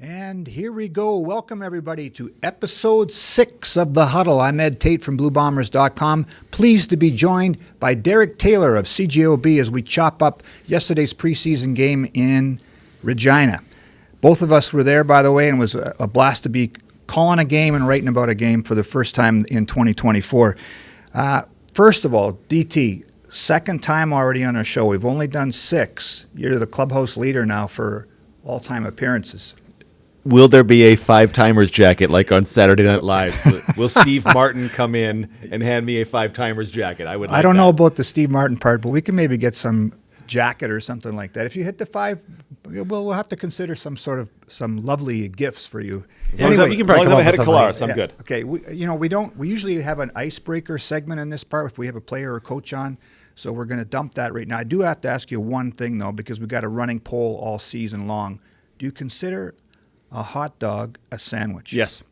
And here we go. Welcome, everybody, to episode 6 of The Huddle. I'm Ed Tait from BlueBombers.com. Pleased to be joined by Derek Taylor of CJOB as we chop up yesterday's preseason game in Regina. Both of us were there, by the way, and it was a blast to be calling a game and writing about a game for the first time in 2024. First of all, DT, second time already on our show. We've only done 6. You're the clubhouse leader now for all-time appearances. Will there be a five-timers jacket like on Saturday Night Live? So will Steve Martin come in and hand me a five-timers jacket? I don't know about the Steve Martin part, but we can maybe get some jacket or something like that. If you hit the 5, we'll have to consider some lovely gifts for you. Anyway, you can probably come ahead of Kalaris. I'm good. Okay, we usually have an icebreaker segment in this part if we have a player or coach on. So we're going to dump that right now. I do have to ask you one thing though, because we've got a running poll all season long. Do you consider a hot dog a sandwich? Yes.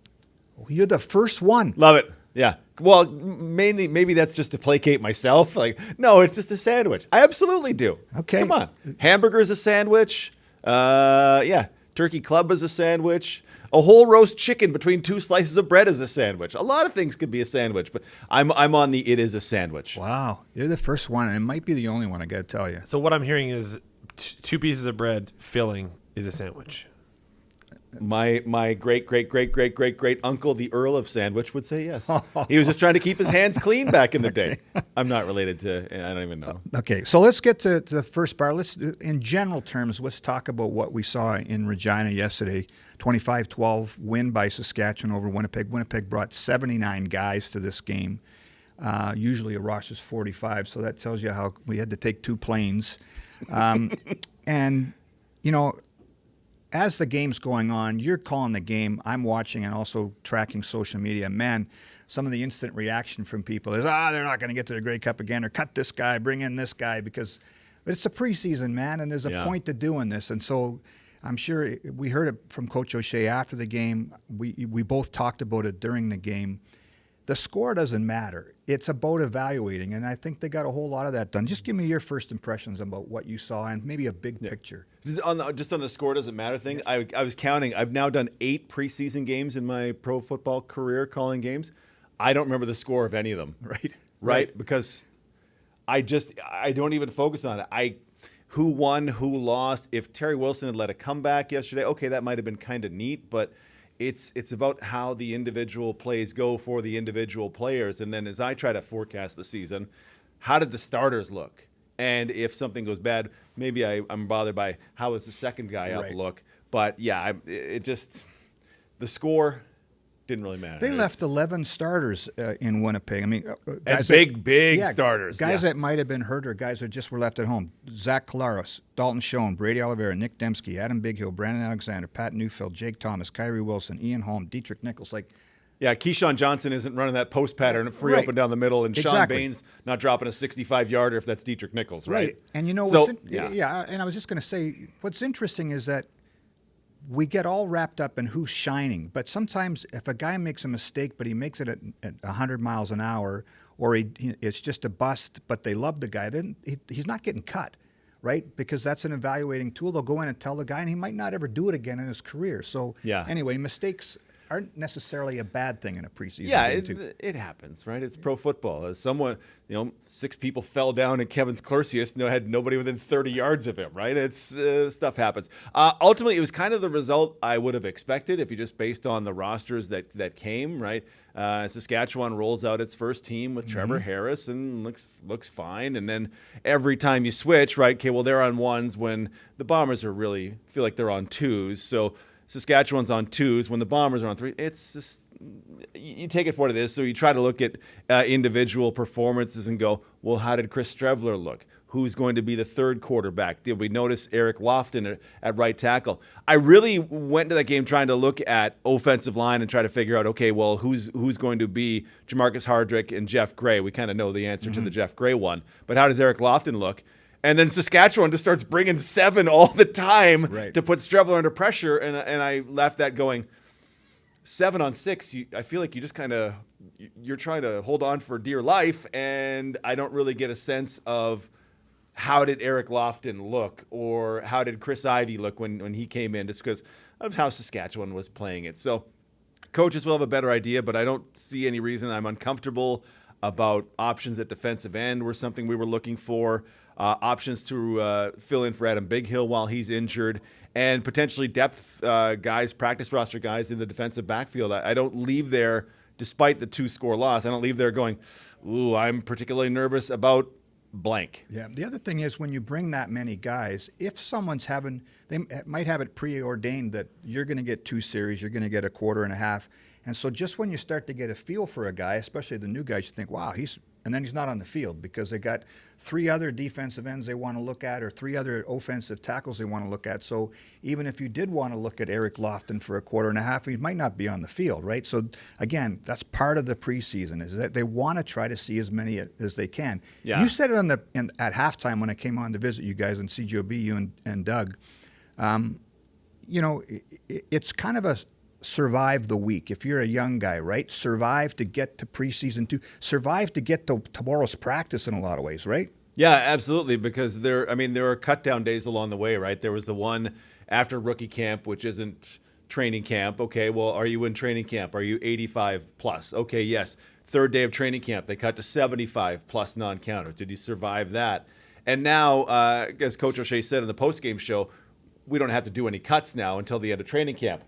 You're the first one. Love it. Yeah. Well, mainly, maybe that's just to placate myself. Like, no, it's just a sandwich. I absolutely do. Okay. Come on. Hamburger is a sandwich. Turkey club is a sandwich. A whole roast chicken between 2 slices of bread is a sandwich. A lot of things could be a sandwich, but I'm on the it is a sandwich. Wow. You're the first one, and it might be the only one, I got to tell you. So what I'm hearing is 2 pieces of bread filling is a sandwich. My great uncle, the Earl of Sandwich, would say yes. He was just trying to keep his hands clean back in the day. I'm not related to. I don't even know. Okay, so let's get to the first part. In general terms, let's talk about what we saw in Regina yesterday. 25-12 win by Saskatchewan over Winnipeg. Winnipeg brought 79 guys to this game. Usually a rush is 45, so that tells you how we had to take 2 planes. And as the game's going on, you're calling the game, I'm watching and also tracking social media. Man, some of the instant reaction from people is, they're not going to get to the Grey Cup again, or cut this guy, bring in this guy, but it's a preseason, man, and there's a point to doing this. And so I'm sure we heard it from Coach O'Shea after the game. We both talked about it during the game. The score doesn't matter. It's about evaluating, and I think they got a whole lot of that done. Just give me your first impressions about what you saw and maybe a big picture. Just on the score doesn't matter thing, I was counting. I've now done 8 preseason games in my pro football career calling games. I don't remember the score of any of them. Right? Because I don't even focus on it. Who won, who lost. If Terry Wilson had led a comeback yesterday, okay, that might have been kind of neat, but it's about how the individual plays go for the individual players. And then as I try to forecast the season, how did the starters look? And if something goes bad, maybe I'm bothered by how is the second guy up look. But yeah, the score didn't really matter. They left 11 starters in Winnipeg. I mean, guys big starters. Guys that might have been hurt or guys that just were left at home. Zach Kalaris, Dalton Schoen, Brady Oliveira, Nick Dembski, Adam Bighill, Brandon Alexander, Pat Neufeld, Jake Thomas, Kyrie Wilson, Ian Holm, Dietrich Nichols. Yeah, Keyshawn Johnson isn't running that post pattern free up and down the middle, and Sean Baines not dropping a 65-yarder if that's Dietrich Nichols, right? And and I was just going to say, what's interesting is that we get all wrapped up in who's shining, but sometimes if a guy makes a mistake, but he makes it at 100 miles an hour, or it's just a bust, but they love the guy, then he's not getting cut, right? Because that's an evaluating tool. They'll go in and tell the guy, and he might not ever do it again in his career. So anyway, mistakes aren't necessarily a bad thing in a preseason game, too. It happens, right? It's pro football. As someone, 6 people fell down and Kevin's Clercius had nobody within 30 yards of him, right? It's stuff happens. Ultimately, it was kind of the result I would have expected if you just based on the rosters that came, right? Saskatchewan rolls out its first team with Trevor Harris and looks fine. And then every time you switch, right? Okay, well, they're on 1s when the Bombers are really feel like they're on 2s. So Saskatchewan's on 2s when the Bombers are on 3. It's just, you take it for what it is. So you try to look at individual performances and go, well, how did Chris Strevler look? Who's going to be the third quarterback? Did we notice Eric Lofton at right tackle? I really went to that game trying to look at offensive line and try to figure out, okay, well, who's going to be Jamarcus Hardrick and Jeff Gray? We kind of know the answer to the Jeff Gray one. But how does Eric Lofton look? And then Saskatchewan just starts bringing 7 all the time to put Strevler under pressure. And I left that going, 7 on 6, I feel like you just kind of, you're trying to hold on for dear life. And I don't really get a sense of how did Eric Lofton look, or how did Chris Ivey look when he came in, just because of how Saskatchewan was playing it. So coaches will have a better idea, but I don't see any reason. I'm uncomfortable about options at defensive end were something we were looking for. Options to fill in for Adam Bighill while he's injured, and potentially depth guys, practice roster guys in the defensive backfield. I don't leave there, despite the 2-score loss, I don't leave there going, ooh, I'm particularly nervous about blank. Yeah. The other thing is when you bring that many guys, if someone's they might have it preordained that you're going to get 2 series, you're going to get a quarter and a half. And so just when you start to get a feel for a guy, especially the new guys, you think, wow, and then he's not on the field because they got 3 other defensive ends they want to look at or 3 other offensive tackles they want to look at. So even if you did want to look at Eric Lofton for a quarter and a half, he might not be on the field, right? So again, that's part of the preseason is that they want to try to see as many as they can. Yeah. You said it at halftime when I came on to visit you guys on CJOB, you and Doug. It's kind of a survive the week. If you're a young guy, right? Survive to get to preseason 2. Survive to get to tomorrow's practice in a lot of ways, right? Yeah, absolutely. Because there are cut down days along the way, right? There was the one after rookie camp, which isn't training camp. Okay, well, are you in training camp? Are you 85 plus? Okay, yes. 3rd day of training camp, they cut to 75 plus non-counter. Did you survive that? And now, as Coach O'Shea said in the postgame show, we don't have to do any cuts now until the end of training camp.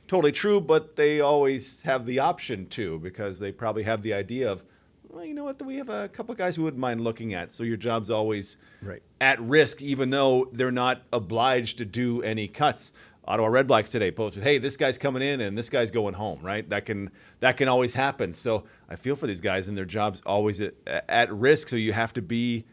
Totally true, but they always have the option to, because they probably have the idea of, well, you know what, we have a couple of guys who wouldn't mind looking at. So your job's always right at risk, even though they're not obliged to do any cuts. Ottawa Redblacks today posted, hey, this guy's coming in and this guy's going home, right? That can always happen. So I feel for these guys, and their job's always at risk. So you have to be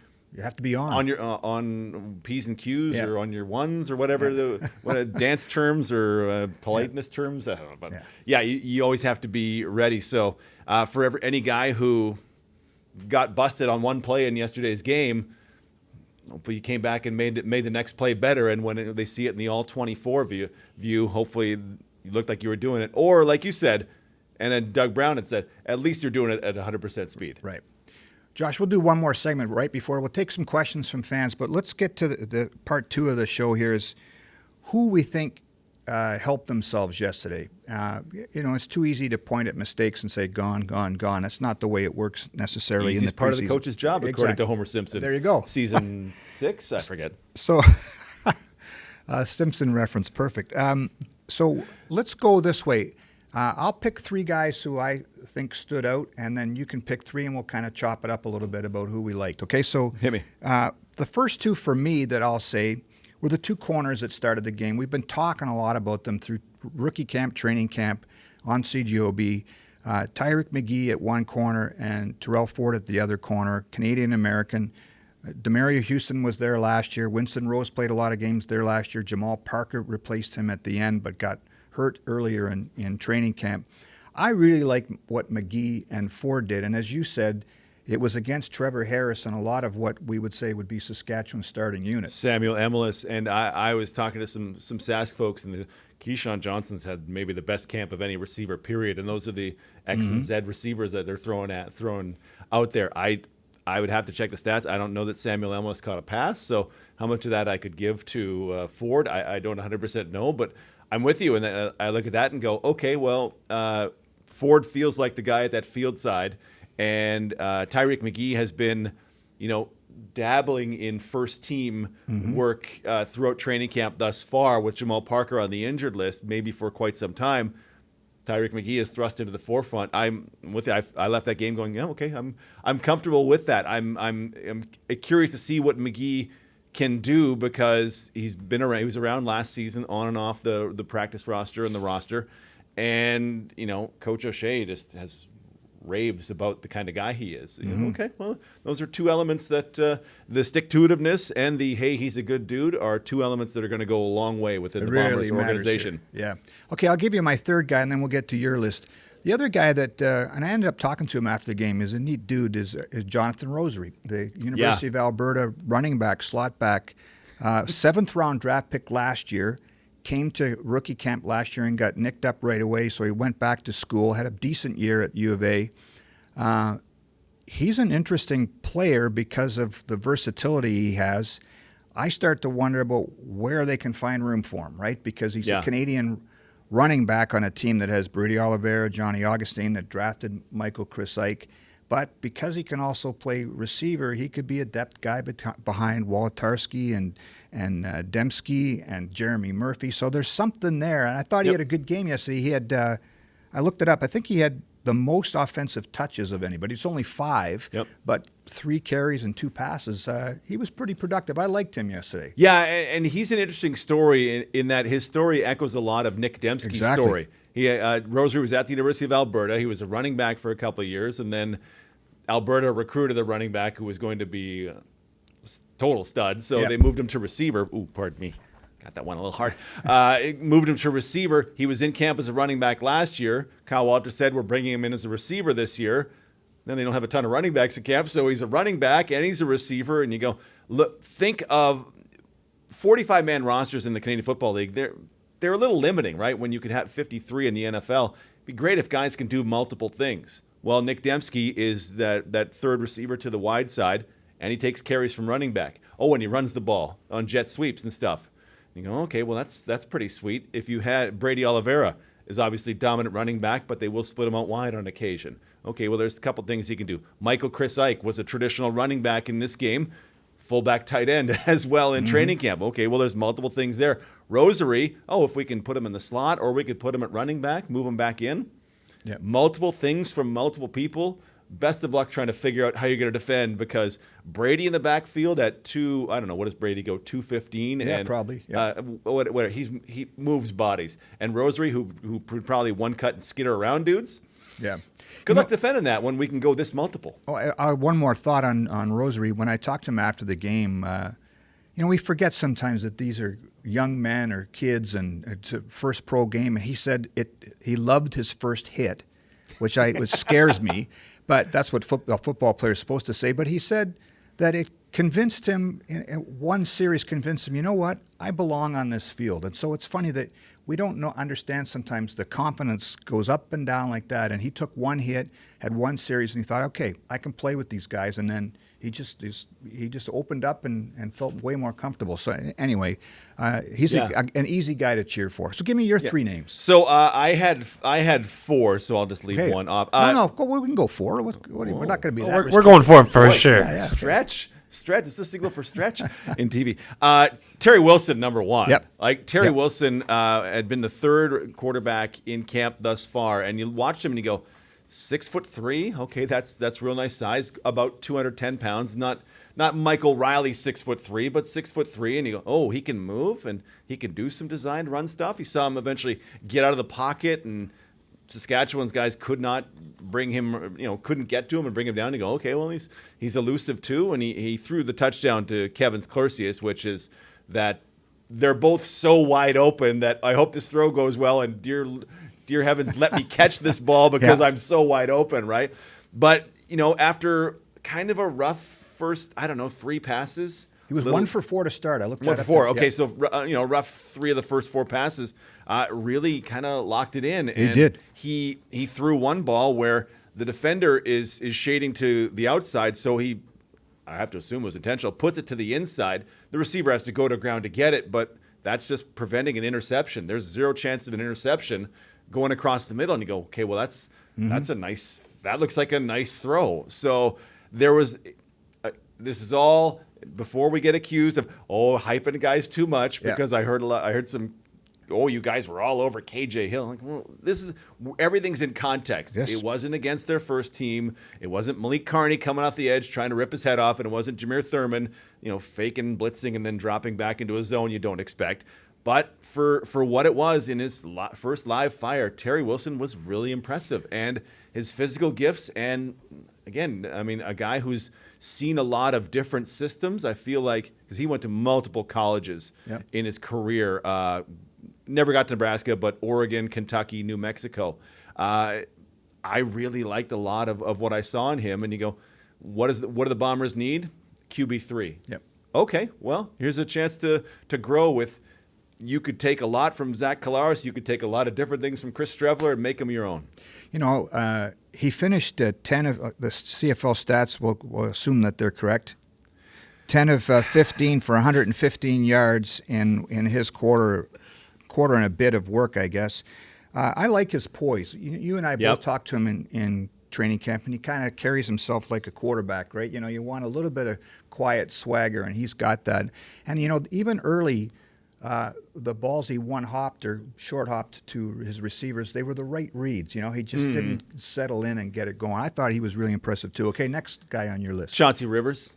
on your on P's and Q's, or on your ones, or whatever what dance terms or politeness terms. I don't know, but you always have to be ready. So for any guy who got busted on one play in yesterday's game, hopefully you came back and made the next play better. And when they see it in the all 24 view, hopefully you looked like you were doing it, or like you said, and then Doug Brown had said, at least you're doing it at 100% speed. Right. Josh, we'll do one more segment right before. We'll take some questions from fans, but let's get to the part 2 of the show here is who we think helped themselves yesterday. It's too easy to point at mistakes and say, gone, gone, gone. That's not the way it works necessarily. Easiest in the part of the preseason. coach's job, according to Homer Simpson. There you go. Season 6, I forget. So, Simpson reference, perfect. So let's go this way. I'll pick 3 guys who I think stood out, and then you can pick 3, and we'll kind of chop it up a little bit about who we liked. Okay, so hit me. The first 2 for me that I'll say were the 2 corners that started the game. We've been talking a lot about them through rookie camp, training camp, on CJOB. Tyrick McGee at one corner and Terrell Ford at the other corner, Canadian-American. Demario Houston was there last year. Winston Rose played a lot of games there last year. Jamal Parker replaced him at the end but got hurt earlier in training camp. I really like what McGee and Ford did, and as you said, it was against Trevor Harris and a lot of what we would say would be Saskatchewan's starting unit. Samuel Emelis, and I was talking to some Sask folks, and Keyshawn Johnson's had maybe the best camp of any receiver, period, and those are the X and Z receivers that they're throwing out there. I would have to check the stats. I don't know that Samuel Emelis caught a pass, so how much of that I could give to Ford, I don't 100% know, but I'm with you, and I look at that and go, okay, well, Ford feels like the guy at that field side, and Tyrick McGee has been, dabbling in first team work throughout training camp thus far with Jamal Parker on the injured list, maybe for quite some time. Tyrick McGee is thrust into the forefront. I'm with you. I left that game going, okay, I'm comfortable with that. I'm curious to see what McGee can do because he's been around. He was around last season on and off the practice roster and the roster, and Coach O'Shea just has raves about the kind of guy he is. Okay, well, those are 2 elements that the stick-to-itiveness and the hey, he's a good dude are 2 elements that are going to go a long way within the Bombers organization. Yeah. Okay, I'll give you my 3rd guy, and then we'll get to your list. The other guy that, and I ended up talking to him after the game, is a neat dude, is Jonathan Rosary, the University of Alberta running back, slot back, 7th-round draft pick last year. Came to rookie camp last year and got nicked up right away, so he went back to school, had a decent year at U of A. he's an interesting player because of the versatility he has. I start to wonder about where they can find room for him, right? Because he's a Canadian running back on a team that has Brady Oliveira, Johnny Augustine, that drafted Michael Chrysyk. But because he can also play receiver, he could be a depth guy behind Wolotarski and Dembski and Jeremy Murphy. So there's something there. And I thought he had a good game yesterday. He had, I looked it up, I think he had the most offensive touches of anybody. It's only 5, but 3 carries and 2 passes. He was pretty productive. I liked him yesterday. Yeah, and he's an interesting story in that his story echoes a lot of Nick Dembski's story. He Rosary was at the University of Alberta. He was a running back for a couple of years, and then Alberta recruited a running back who was going to be a total stud, so they moved him to receiver. Ooh, pardon me. Got that one a little hard. Moved him to receiver. He was in camp as a running back last year. Kyle Walter said, we're bringing him in as a receiver this year. Then they don't have a ton of running backs at camp, so he's a running back and he's a receiver. And you go, look, think of 45-man rosters in the Canadian Football League. They're a little limiting, right? When you could have 53 in the NFL. It'd be great if guys can do multiple things. Well, Nick Dembski is that third receiver to the wide side, and he takes carries from running back. Oh, and he runs the ball on jet sweeps and stuff. You go, okay, well, that's pretty sweet. If you had Brady Oliveira is obviously dominant running back, but they will split him out wide on occasion. Okay, well, there's a couple things he can do. Michael Chrysyk was a traditional running back in this game, fullback tight end as well in training camp. Okay, well, there's multiple things there. Rosary, if we can put him in the slot or we could put him at running back, move him back in. Yeah. Multiple things from multiple people. Best of luck trying to figure out how you're going to defend because Brady in the backfield at I don't know, what does Brady go, 215? Yeah, and, probably. Yeah. He moves bodies. And Rosary, who probably one cut and skitter around dudes. Yeah. Good luck defending that when we can go this multiple. One more thought on Rosary. When I talked to him after the game, we forget sometimes that these are young men or kids and it's a first pro game. And he said he loved his first hit, which scares me. But that's what a football player is supposed to say. But he said that it convinced him, one series convinced him, you know what, I belong on this field. And so it's funny that we don't understand sometimes the confidence goes up and down like that. And he took one hit, had one series, and he thought, okay, I can play with these guys. And then he just opened up and felt way more comfortable. So anyway, he's an easy guy to cheer for. So give me your 3 names. So I had 4, so I'll just leave one off. We can go 4. We're not going to be that We're going for it for sure. Yeah. Stretch. Is this signal for stretch in TV? Terry Wilson, number 1. Yep. Terry Wilson had been the 3rd quarterback in camp thus far, and you watched him and you go, 6'3", okay, that's real nice size, about 210 pounds. Not Michael Riley 6'3", but 6'3", and you go, he can move and he can do some designed run stuff. You saw him eventually get out of the pocket, and Saskatchewan's guys could not bring him, couldn't get to him and bring him down. You go, okay, well he's elusive too, and he threw the touchdown to Kevin's Clercius, which is that they're both so wide open that I hope this throw goes well, and dear heavens, let me catch this ball because I'm so wide open, right? But, after kind of a rough first, 3 passes. He was 1 for 4 to start. I looked at it. 1 for 4. Okay, so, rough 3 of the first 4 passes really kind of locked it in. He did. He threw one ball where the defender is shading to the outside, so I have to assume it was intentional, puts it to the inside. The receiver has to go to ground to get it, but that's just preventing an interception. There's 0 chance of an interception going across the middle, and you go, okay, well, that's that looks like a nice throw. So there was, this is all before we get accused of hyping guys too much, because I heard some, you guys were all over KJ Hill. Like, well, everything's in context. Yes. It wasn't against their first team. It wasn't Malik Carney coming off the edge trying to rip his head off, and it wasn't Jameer Thurman, faking blitzing and then dropping back into a zone you don't expect. But for what it was in his first live fire, Terry Wilson was really impressive. And his physical gifts, and again, a guy who's seen a lot of different systems, I feel like, because he went to multiple colleges in his career, never got to Nebraska, but Oregon, Kentucky, New Mexico. I really liked a lot of what I saw in him. And you go, what do the Bombers need? QB3. Yep. Okay, well, here's a chance to grow with you could take a lot from Zach Collaros. You could take a lot of different things from Chris Strevler and make them your own. He finished 10 of the CFL stats. We'll assume that they're correct. 10 of 15 for 115 yards in his quarter and a bit of work, I guess. I like his poise. You and I both talked to him in training camp, and he kind of carries himself like a quarterback, right? You want a little bit of quiet swagger, and he's got that. And, even early, the balls he one-hopped or short-hopped to his receivers, they were the right reads. He just didn't settle in and get it going. I thought he was really impressive, too. Okay, next guy on your list. Chauncey Rivers.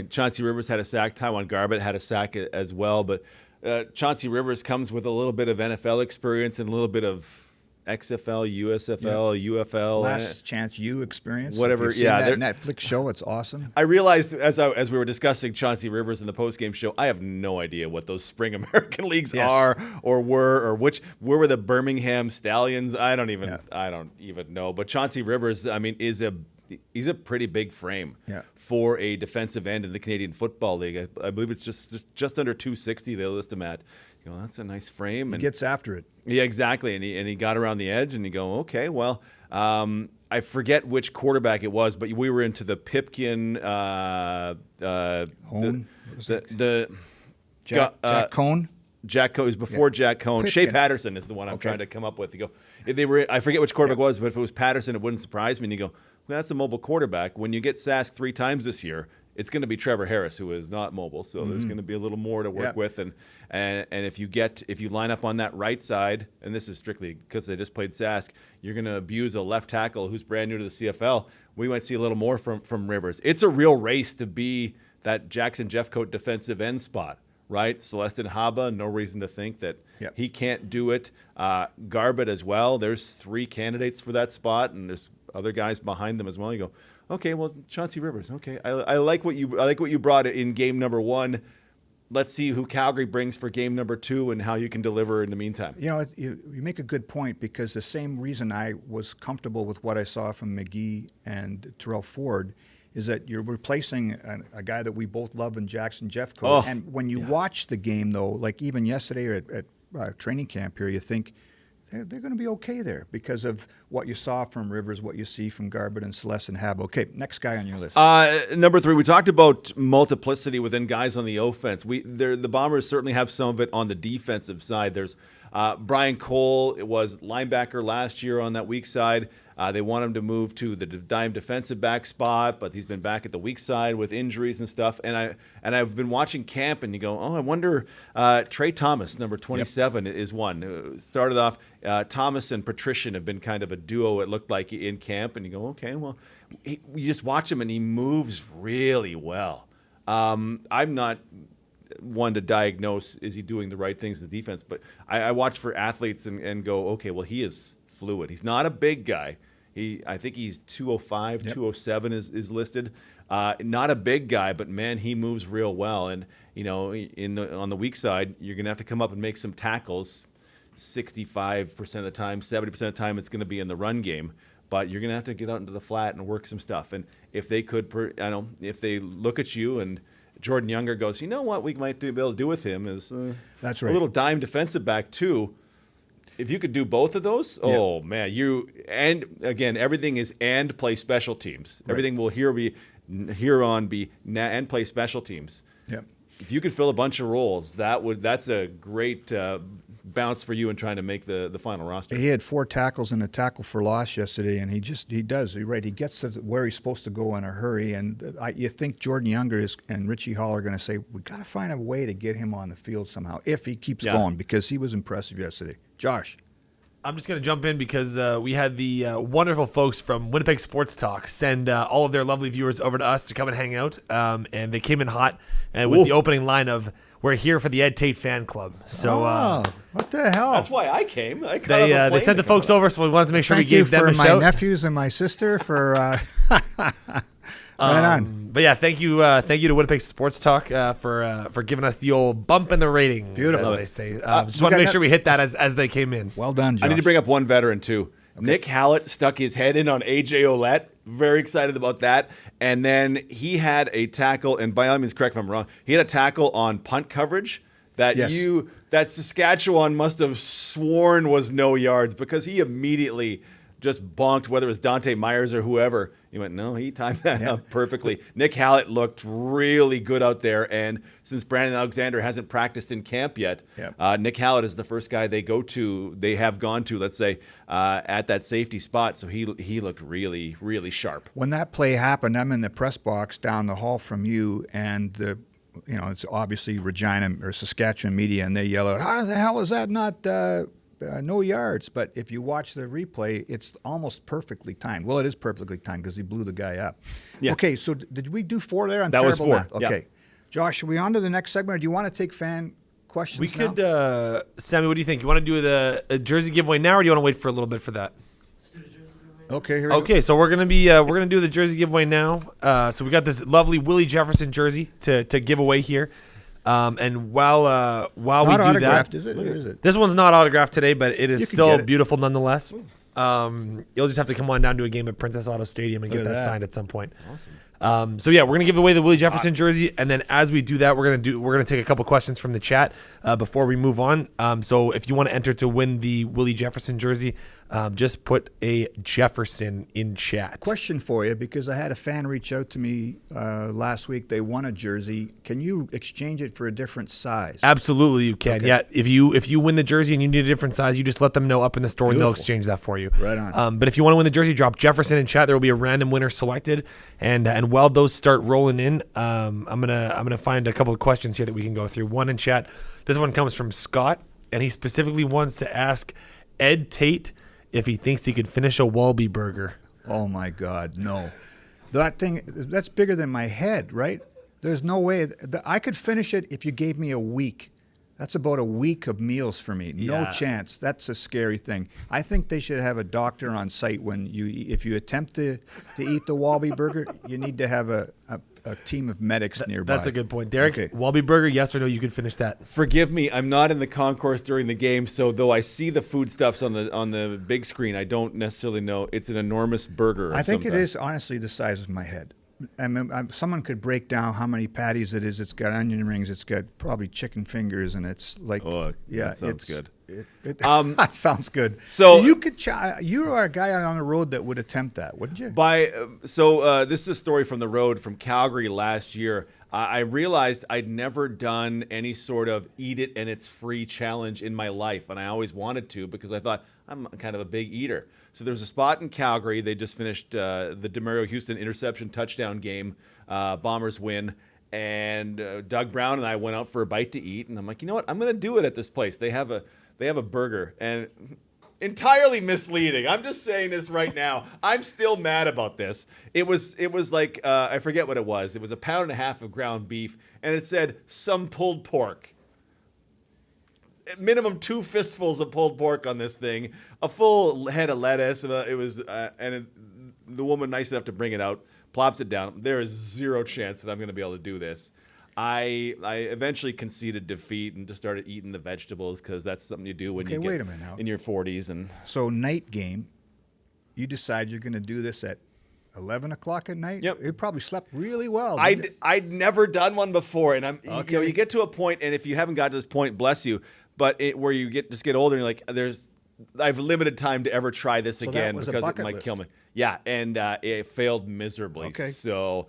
Chauncey Rivers had a sack. Tywan Garbutt had a sack as well, but Chauncey Rivers comes with a little bit of NFL experience and a little bit of XFL, USFL, UFL. Last Chance U experience. Whatever. If you've seen that Netflix show, it's awesome. I realized as we were discussing Chauncey Rivers in the postgame show, I have no idea what those spring American leagues are or were or where were the Birmingham Stallions. I don't even know. But Chauncey Rivers, he's a pretty big frame for a defensive end in the Canadian Football League. I believe it's just under 260 they list him at. That's a nice frame. He gets after it. Yeah, exactly. And he got around the edge, and you go, okay, well, I forget which quarterback it was, but we were into the Pipkin. Hone? Jack Cohn? Jack Cohn. It was before Jack Cohn. Pipkin. Shea Patterson is the one I'm trying to come up with. You go, if they were, I forget which quarterback it was, but if it was Patterson, it wouldn't surprise me. And you go, well, that's a mobile quarterback. When you get sasked 3 times this year, it's going to be Trevor Harris, who is not mobile. So there's going to be a little more to work with. And if you line up on that right side, and this is strictly because they just played Sask, you're going to abuse a left tackle who's brand new to the CFL. We might see a little more from Rivers. It's a real race to be that Jackson Jeffcoat defensive end spot, right? Celestin Haba, no reason to think that he can't do it. Garbutt as well. There's 3 candidates for that spot, and there's other guys behind them as well. You go, okay, well, Chauncey Rivers. Okay, I like what you brought in game number 1. Let's see who Calgary brings for game number 2 and how you can deliver in the meantime. You make a good point, because the same reason I was comfortable with what I saw from McGee and Terrell Ford is that you're replacing a guy that we both love in Jackson Jeffcoat. Oh, and when you watch the game, though, like even yesterday or at training camp here, you think they're going to be okay there because of what you saw from Rivers, what you see from Garbutt and Celestin Haba. Okay, next guy on your list. Number 3, we talked about multiplicity within guys on the offense. The Bombers certainly have some of it on the defensive side. There's Brian Cole. It was linebacker last year on that weak side. They want him to move to the dime defensive back spot, but he's been back at the weak side with injuries and stuff. And I've been watching camp, and you go, I wonder. Trey Thomas, number 27, is one. Started off, Thomas and Patrician have been kind of a duo, it looked like, in camp. And you go, okay, well, you just watch him, and he moves really well. I'm not one to diagnose, is he doing the right things as defense? But I watch for athletes and go, okay, well, he is fluid. He's not a big guy. I think he's 205, 207 is listed. Not a big guy, but man, he moves real well. And on the weak side, you're gonna have to come up and make some tackles. 65% of the time, 70% of the time, it's gonna be in the run game. But you're gonna have to get out into the flat and work some stuff. And if they if they look at you and Jordan Younger goes, you know what we might be able to do with him is that's right, a little dime defensive back too. If you could do both of those, oh man, and again, everything is and play special teams. Right. Everything will be and play special teams. Yep. If you could fill a bunch of roles, that's a great bounce for you in trying to make the final roster. He had 4 tackles and a tackle for loss yesterday, and he does. You're right. He gets to where he's supposed to go in a hurry, and you think Jordan Younger and Richie Hall are going to say, we got to find a way to get him on the field somehow if he keeps going, because he was impressive yesterday. Josh. I'm just going to jump in because we had the wonderful folks from Winnipeg Sports Talk send all of their lovely viewers over to us to come and hang out. And they came in hot with the opening line of, "We're here for the Ed Tait fan club." So what the hell? That's why I came. They sent the folks over, so we wanted to make sure we gave them a shout. Thank you for my nephews and my sister for right on. But yeah, thank you to Winnipeg Sports Talk for giving us the old bump in the rating. Beautiful, as they say. Just want to make sure we hit that as they came in. Well done, Josh. I need to bring up one veteran too. Okay. Nick Hallett stuck his head in on AJ Ouellette. Very excited about that. And then he had a tackle, and by all means, correct if I'm wrong, he had a tackle on punt coverage that Yes. that Saskatchewan must have sworn was no yards, because he immediately just bonked, whether it was Dante Myers or whoever. He went, no, he timed that out perfectly. Nick Hallett looked really good out there, and since Brandon Alexander hasn't practiced in camp yet, Nick Hallett is the first guy they have gone to, let's say, at that safety spot. So he looked really, really sharp. When that play happened, I'm in the press box down the hall from you, and it's obviously Regina or Saskatchewan media, and they yell out, "How the hell is that not no yards?" But if you watch the replay, it's almost perfectly timed. Well, it is perfectly timed because he blew the guy up. Yeah. Okay, so did we do 4 there? That was 4. Math. Yeah. Okay. Josh, are we on to the next segment, or do you want to take fan questions We now? could, Sammy, what do you think? You want to do the jersey giveaway now, or do you want to wait for a little bit for that? Okay, here we go. Okay, so we're gonna do the jersey giveaway now. So we got this lovely Willie Jefferson jersey to give away here. And while we Not do autographed, that, is it? Or is it? this one's not autographed today, but it You is can still get it. beautiful nonetheless. You'll just have to come on down to a game at Princess Auto Stadium and Look get at that that. signed at some point. Awesome. So yeah, we're gonna give away the Willie Jefferson jersey, and then as we do that, we're gonna take a couple questions from the chat before we move on. So if you want to enter to win the Willie Jefferson jersey, just put a Jefferson in chat. Question for you, because I had a fan reach out to me last week. They won a jersey. Can you exchange it for a different size? Absolutely, you can. Okay. Yeah, if you win the jersey and you need a different size, you just let them know up in the store and they'll Beautiful. exchange that for you. Right on. But if you want to win the jersey, drop Jefferson in chat. There will be a random winner selected, and while those start rolling in, I'm gonna find a couple of questions here that we can go through. One in chat. This one comes from Scott, and he specifically wants to ask Ed Tait if he thinks he could finish a Walby burger. Oh my God, no! That's bigger than my head, right? There's no way I could finish it if you gave me a week. That's about a week of meals for me. No Yeah. chance. That's a scary thing. I think they should have a doctor on site if you attempt to eat the Walby burger. You need to have a team of medics nearby. That's a good point, Derek. Okay. Walby burger, yes or no? You could finish that. Forgive me, I'm not in the concourse during the game, so though I see the foodstuffs on the big screen, I don't necessarily know. It's an enormous burger. Of I think some it kind. is honestly the size of my head. I mean, someone could break down how many patties it is. It's got onion rings. It's got probably chicken fingers, and it's like, Oh, yeah, that sounds good. That sounds good. So- you could. You are a guy on the road that would attempt that, wouldn't you? This is a story from the road from Calgary last year. I realized I'd never done any sort of eat it and it's free challenge in my life, and I always wanted to because I thought I'm kind of a big eater. So there's a spot in Calgary. They just finished the DeMario Houston interception touchdown game. Bombers win. And Doug Brown and I went out for a bite to eat, and I'm like, you know what? I'm going to do it at this place. They have a burger, and entirely misleading. I'm just saying this right now. I'm still mad about this. It was like I forget what it was. It was 1.5 pounds of ground beef, and it said some pulled pork. At minimum 2 fistfuls of pulled pork on this thing, a full head of lettuce. The woman nice enough to bring it out, plops it down. There is zero chance that I'm going to be able to do this. I eventually conceded defeat and just started eating the vegetables because that's something you do when you wait get a minute now. in your 40s. And So night game, you decide you're going to do this at 11 o'clock at night. Yep. You probably slept really well. didn't you? I'd never done one before, and Okay. you get to a point, and if you haven't got to this point, bless you, but where you get older, and you're like, I've limited time to ever try this So that again was a because it bucket might list. kill me. Yeah, and it failed miserably. Okay. So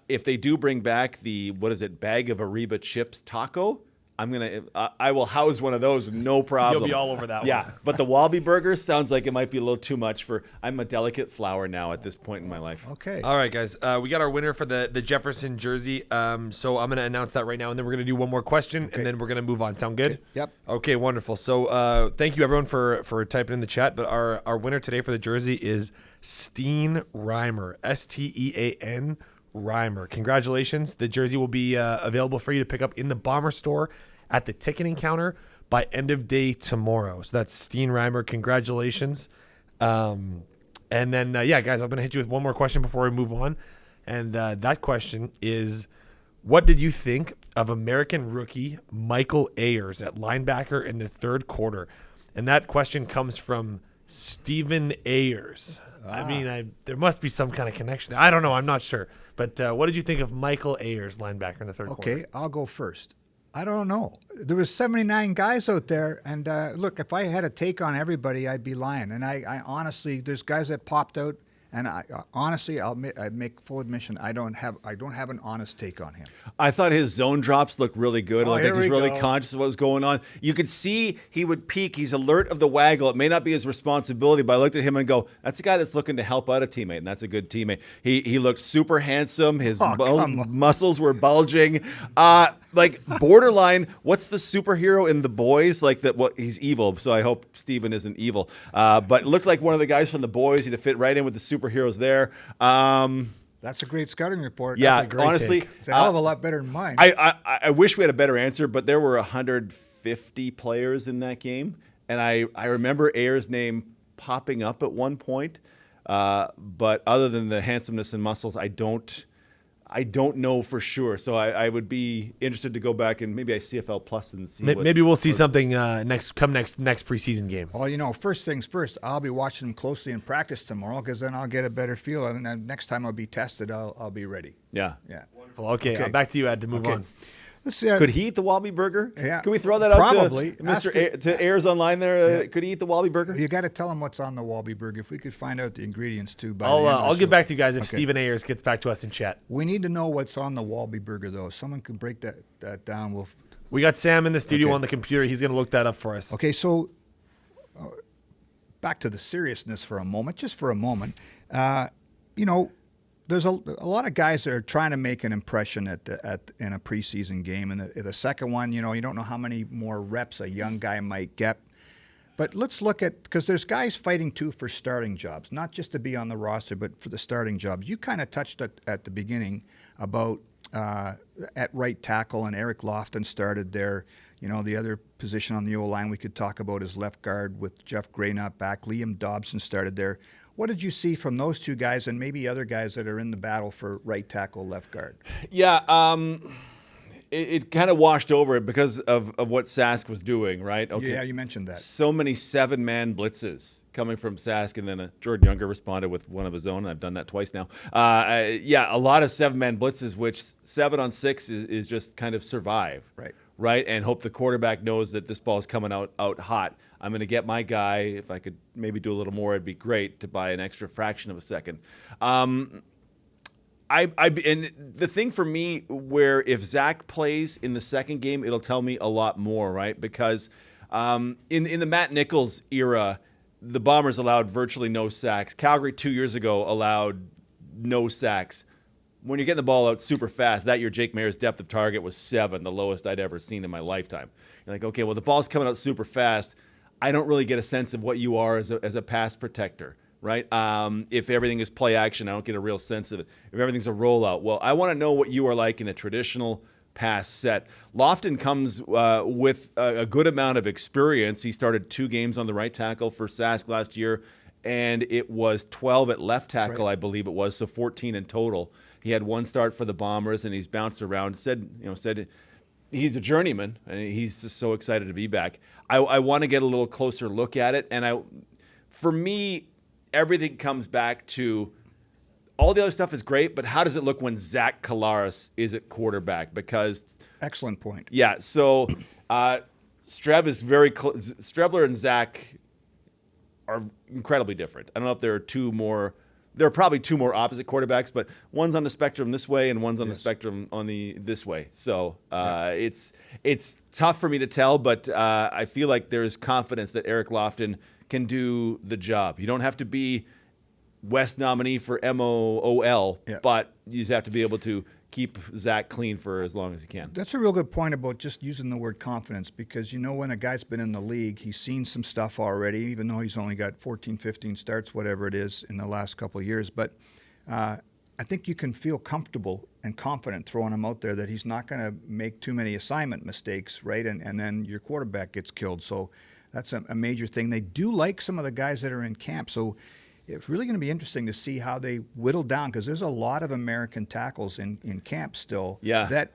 if they do bring back the bag of Ariba chips taco, I will house one of those, no problem. You'll be all over that Yeah, one. but the Walby burger sounds like it might be a little too much I'm a delicate flower now at this point in my life. Okay. All right, guys. We got our winner for the Jefferson jersey. So I'm going to announce that right now, and then we're going to do one more question, and then we're going to move on. Sound good? Yep. Okay, wonderful. So thank you, everyone, for typing in the chat. But our winner today for the jersey is Steen Reimer. Stean Reimer. Congratulations. The jersey will be available for you to pick up in the Bomber store at the ticketing counter by end of day tomorrow. So that's Steen Reimer. Congratulations. And then, guys, I'm going to hit you with one more question before we move on. And that question is, what did you think of American rookie Michael Ayers at linebacker in the third quarter? And that question comes from Stephen Ayers. I mean, there must be some kind of connection. I don't know. I'm not sure. But what did you think of Michael Ayers, linebacker in the third quarter? Okay, I'll go first. I don't know. There was 79 guys out there, and look, if I had a take on everybody, I'd be lying. And I honestly, there's guys that popped out, and I honestly, I make full admission, I don't have an honest take on him. I thought his zone drops looked really good. I think here he's we really go. conscious of what was going on. You could see he would peek. He's alert of the waggle. It may not be his responsibility, but I looked at him and go, that's a guy that's looking to help out a teammate, and that's a good teammate. He looked super handsome. His come on. muscles were bulging. Like borderline, what's the superhero in The Boys? Like that? What he's evil, so I hope Steven isn't evil. But looked like one of the guys from The Boys. He'd fit right in with the superheroes there. That's a great scouting report. Yeah, That's a great honestly, take. It's a hell of a lot better than mine. I wish we had a better answer, but there were 150 players in that game, and I remember Ayer's name popping up at one point. But other than the handsomeness and muscles, I don't know for sure. So I would be interested to go back and maybe I CFL Plus and see. Maybe we'll see something next preseason game. Well, first things first, I'll be watching them closely in practice tomorrow because then I'll get a better feel. And then next time I'll be tested, I'll be ready. Yeah. Yeah. Well, okay. Back to you, Ed, to move on. Let's see. Could he eat the Wallaby Burger? Yeah. Can we throw that Probably. out to Mr. to Ayers online there? Could he eat the Wallaby Burger? You got to tell him what's on the Wallaby Burger. If we could find out the ingredients too, by the I'll end of the I'll show. get back to you guys if Okay. Stephen Ayers gets back to us in chat. We need to know what's on the Wallaby Burger, though. If someone could break that down. We got Sam in the studio Okay. on the computer. He's going to look that up for us. Okay, so back to the seriousness for a moment, just for a moment. There's a lot of guys that are trying to make an impression in a preseason game, and the second one, you don't know how many more reps a young guy might get. But let's look at, because there's guys fighting too for starting jobs, not just to be on the roster, but for the starting jobs. You kind of touched at the beginning about at right tackle, and Eric Lofton started there. The other position on the O-line we could talk about is left guard with Jeff Gray not back. Liam Dobson started there. What did you see from those two guys and maybe other guys that are in the battle for right tackle, left guard? Yeah, it kind of washed over it because of what Sask was doing, right? Okay. Yeah, you mentioned that. So many 7-man blitzes coming from Sask, and then Jordan Younger responded with one of his own. I've done that twice now. A lot of 7-man blitzes, which 7-on-6 is just kind of survive. Right, and hope the quarterback knows that this ball is coming out hot. I'm going to get my guy. If I could maybe do a little more, it'd be great to buy an extra fraction of a second. And the thing for me, where if Zach plays in the second game, it'll tell me a lot more, right? Because in the Matt Nichols era, the Bombers allowed virtually no sacks. Calgary 2 years ago allowed no sacks. When you're getting the ball out super fast, that year Jake Mayer's depth of target was 7, the lowest I'd ever seen in my lifetime. You're like, okay, well, the ball's coming out super fast. I don't really get a sense of what you are as a pass protector, right? If everything is play action, I don't get a real sense of it. If everything's a rollout, well, I want to know what you are like in a traditional pass set. Lofton comes with a good amount of experience. He started 2 games on the right tackle for Sask last year, and it was 12 at left tackle, I believe it was, so 14 in total. He had 1 start for the Bombers, and he's bounced around. Said he's a journeyman, and he's just so excited to be back. I want to get a little closer look at it, and for me, everything comes back to all the other stuff is great, but how does it look when Zach Collaros is at quarterback? Because excellent point. Yeah, so Strev is very close. Strevler and Zach are incredibly different. I don't know if there are 2 more. There are probably 2 more opposite quarterbacks, but one's on the spectrum this way and one's on the spectrum on this way. So it's tough for me to tell, but I feel like there's confidence that Eric Lofton can do the job. You don't have to be West nominee for MOOL, but you just have to be able to keep Zach clean for as long as he can. That's a real good point about just using the word confidence, because when a guy's been in the league, he's seen some stuff already, even though he's only got 14, 15 starts, whatever it is, in the last couple of years. But I think you can feel comfortable and confident throwing him out there that he's not going to make too many assignment mistakes, right? And then your quarterback gets killed. So that's a major thing. They do like some of the guys that are in camp. So it's really going to be interesting to see how they whittle down, because there's a lot of American tackles in camp still. Yeah. That,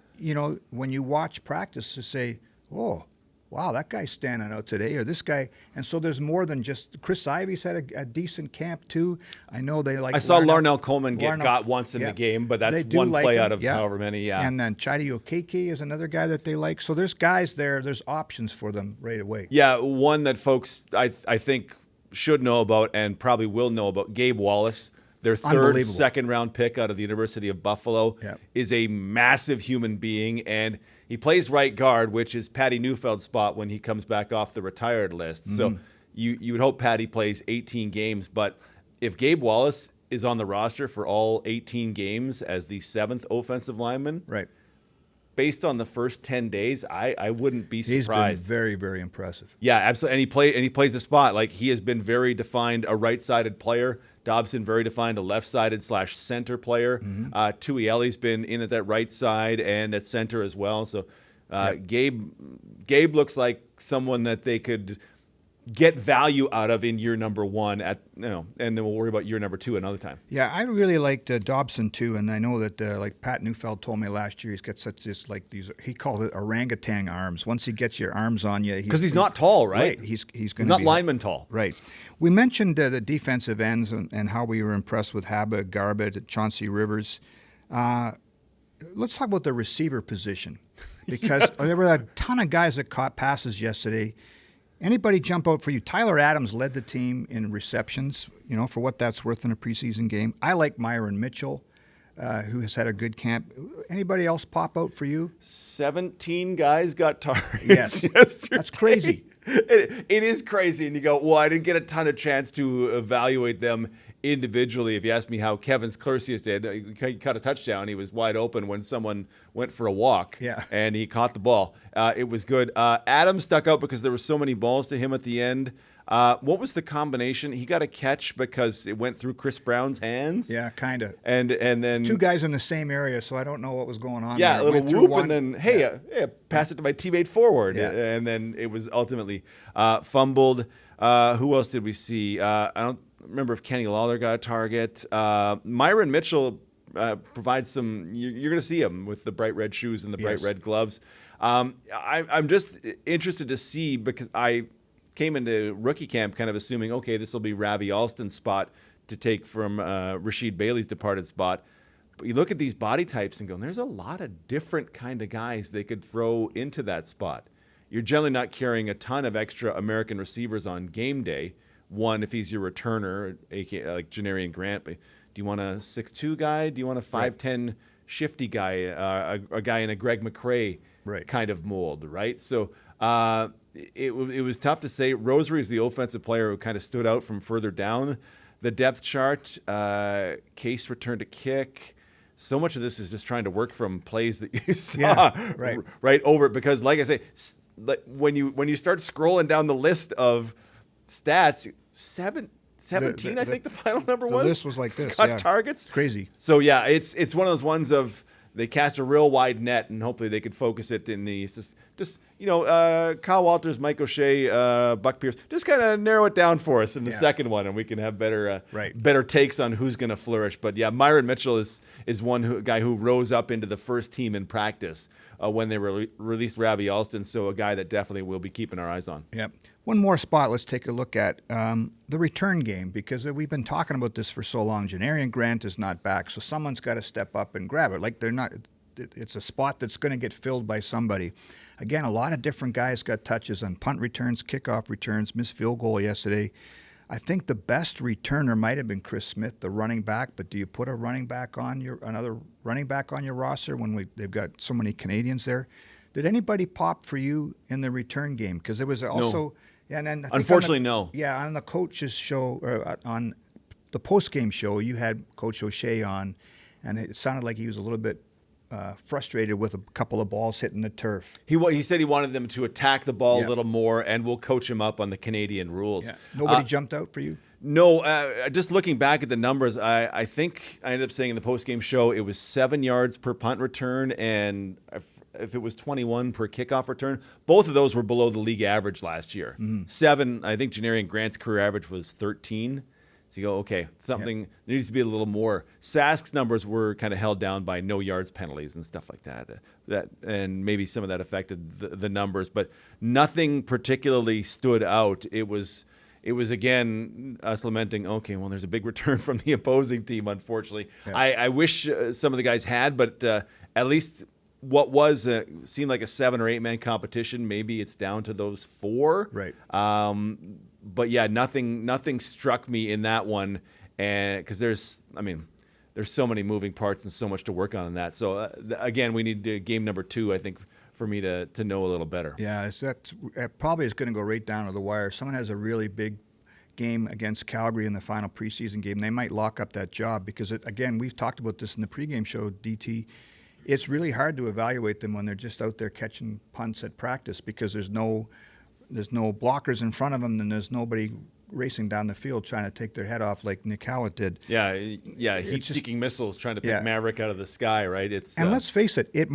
when you watch practice, to say, oh, wow, that guy's standing out today, or this guy. And so there's more than just Chris Ivy's had a decent camp too. I know they like. I saw Larnell Coleman got once in yeah. the game, but that's They do one like play him, out of yeah. however many. Yeah, And then Chidi Okeke is another guy that they like. So there's guys there. There's options for them right away. yeah. One that folks I think should know about and probably will know about. Gabe Wallace, their third Unbelievable. second-round pick out of the University of Buffalo, Yeah. is a massive human being, and he plays right guard, which is Patty Neufeld's spot when he comes back off the retired list. So you would hope Patty plays 18 games, but if Gabe Wallace is on the roster for all 18 games as the 7th offensive lineman, Right. based on the first 10 days, I wouldn't be surprised. He's been very, very impressive. Yeah, absolutely. And he plays a spot. Like, he has been very defined, a right-sided player. Dobson very defined, a left-sided / center player. Tuielli's been in at that right side and at center as well. So Gabe looks like someone that they could get value out of in year number 1 and then we'll worry about year number 2 another time. Yeah, I really liked Dobson too, and I know that like Pat Neufeld told me last year, he's got such this like these. He called it orangutan arms. Once he gets your arms on you, Because he's not tall, right? He's He's going not be lineman tall. Right. We mentioned the defensive ends and how we were impressed with Haba, Garbett, Chauncey Rivers. Let's talk about the receiver position, because there were a ton of guys that caught passes yesterday. Anybody jump out for you? Tyler Adams led the team in receptions, for what that's worth in a preseason game. I like Myron Mitchell, who has had a good camp. Anybody else pop out for you? 17 guys got targets. Yes. yesterday. That's crazy. It is crazy. And you go, well, I didn't get a ton of chance to evaluate them individually. If you ask me how Kevin's Clercius did, he caught a touchdown. He was wide open when someone went for a walk. Yeah. And he caught the ball. It was good. Adam stuck out because there were so many balls to him at the end. What was the combination? He got a catch because it went through Chris Brown's hands. Yeah, kind of. And then Two guys in the same area, so I don't know what was going on. yeah, there. a little Went through whoop, one. and then hey, pass it to my teammate forward, Yeah. and then it was ultimately fumbled. Who else did we see? I don't remember if Kenny Lawler got a target. Myron Mitchell provides some. You're going to see him with the bright red shoes and the bright Yes. red gloves. I'm just interested to see, because I came into rookie camp kind of assuming, okay, this will be Ravi Alston's spot to take from Rasheed Bailey's departed spot. But you look at these body types and go, there's a lot of different kind of guys they could throw into that spot. You're generally not carrying a ton of extra American receivers on game day. One, if he's your returner, aka like Janarian Grant, but do you want a 6'2" guy? Do you want a 5'10" shifty guy, a guy in a Greg McCrae kind of mold, right? So it was tough to say. Rosary is the offensive player who kind of stood out from further down the depth chart. Case returned a kick. So much of this is just trying to work from plays that you saw right over it, because, like I say, when you start scrolling down the list of stats, 17, I think the final number was. The list was like this. Cut targets. It's crazy. So yeah, it's one of those ones of they cast a real wide net, and hopefully they could focus it in the Kyle Walters, Mike O'Shea, Buck Pierce. Just kind of narrow it down for us in the second one, and we can have better takes on who's going to flourish. But yeah, Myron Mitchell is one guy who rose up into the first team in practice when they released Ravi Alston. So a guy that definitely we'll be keeping our eyes on. Yep. One more spot let's take a look at, the return game, because we've been talking about this for so long. Janarian Grant is not back, so someone's got to step up and grab it. Like, they're not. It's a spot that's going to get filled by somebody. Again, a lot of different guys got touches on punt returns, kickoff returns, missed field goal yesterday. I think the best returner might have been Chris Smith, the running back. But do you put another running back on your roster when they've got so many Canadians there? Did anybody pop for you in the return game? Because there was also. No. Yeah, and then I think Unfortunately, no. Yeah, on the coach's show, or on the post-game show, you had Coach O'Shea on, and it sounded like he was a little bit frustrated with a couple of balls hitting the turf. He said he wanted them to attack the ball a little more, and we'll coach him up on the Canadian rules. Yeah. Nobody jumped out for you? No, just looking back at the numbers, I think I ended up saying in the post-game show it was 7 yards per punt return, and if it was 21 per kickoff return. Both of those were below the league average last year. 7, I think Janarian Grant's career average was 13. So you go, okay, something there needs to be a little more. Sask's numbers were kind of held down by no yards penalties and stuff like that. And maybe some of that affected the numbers, but nothing particularly stood out. It was again us lamenting, okay, well, there's a big return from the opposing team, unfortunately. Yeah. I wish some of the guys had, but at least what was seemed like a 7 or 8 man competition, maybe it's down to those 4. Right. But yeah, nothing struck me in that one, and because there's so many moving parts and so much to work on in that. So again, we need game number 2, I think, for me to know a little better. Yeah, that probably is going to go right down to the wire. If someone has a really big game against Calgary in the final preseason game, they might lock up that job because, again, we've talked about this in the pregame show, DT. It's really hard to evaluate them when they're just out there catching punts at practice because there's no blockers in front of them, and there's nobody racing down the field trying to take their head off like Nick Howlett did. Yeah, heat-seeking missiles trying to pick Maverick out of the sky, right? And let's face it, there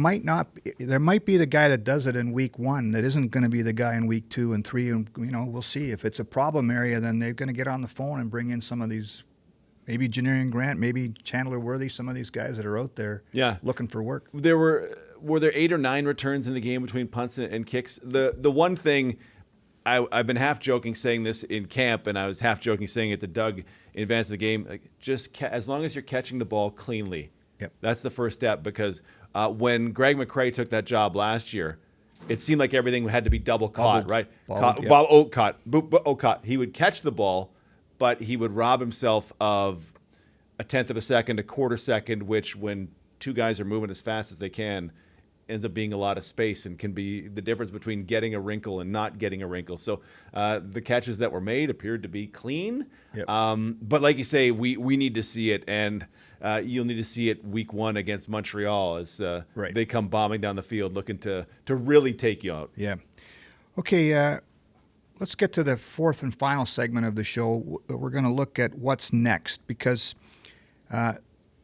might be the guy that does it in week 1 that isn't going to be the guy in week 2 and 3, and we'll see. If it's a problem area, then they're going to get on the phone and bring in some of these, maybe Janarian Grant, maybe Chandler Worthy, some of these guys that are out there looking for work. Were there 8 or 9 returns in the game between punts and kicks? The one thing I've been half joking saying this in camp, and I was half joking saying it to Doug in advance of the game. Like, just as long as you're catching the ball cleanly, that's the first step. Because when Greg McCrae took that job last year, it seemed like everything had to be double caught, right? Caught. He would catch the ball, but he would rob himself of a tenth of a second, a quarter second, which when 2 guys are moving as fast as they can, ends up being a lot of space and can be the difference between getting a wrinkle and not getting a wrinkle. So the catches that were made appeared to be clean. Yep. But like you say, we need to see it, and you'll need to see it week 1 against Montreal as they come bombing down the field looking to really take you out. Yeah. Okay, let's get to the 4th and final segment of the show. We're going to look at what's next because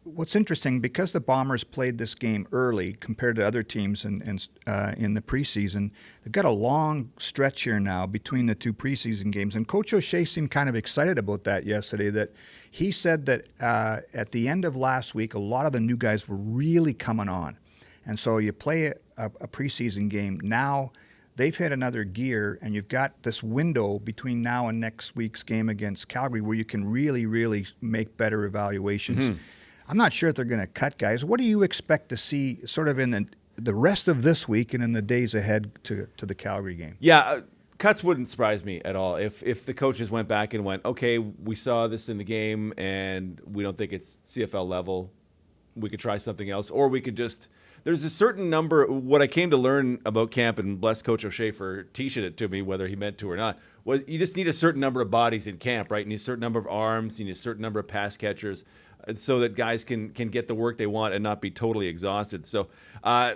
what's interesting, because the Bombers played this game early compared to other teams in the preseason, they've got a long stretch here now between the 2 preseason games. And Coach O'Shea seemed kind of excited about that yesterday, that he said that at the end of last week, a lot of the new guys were really coming on. And so you play a preseason game. Now they've hit another gear, and you've got this window between now and next week's game against Calgary where you can really, really make better evaluations. Mm-hmm. I'm not sure if they're going to cut guys. What do you expect to see sort of in the rest of this week and in the days ahead to the Calgary game? Yeah, cuts wouldn't surprise me at all. If the coaches went back and went, okay, we saw this in the game and we don't think it's CFL level, we could try something else. Or we could just – there's a certain number – what I came to learn about camp, and bless Coach O'Shea for teaching it to me, whether he meant to or not, was you just need a certain number of bodies in camp, right? You need a certain number of arms, you need a certain number of pass catchers, so that guys can get the work they want and not be totally exhausted. So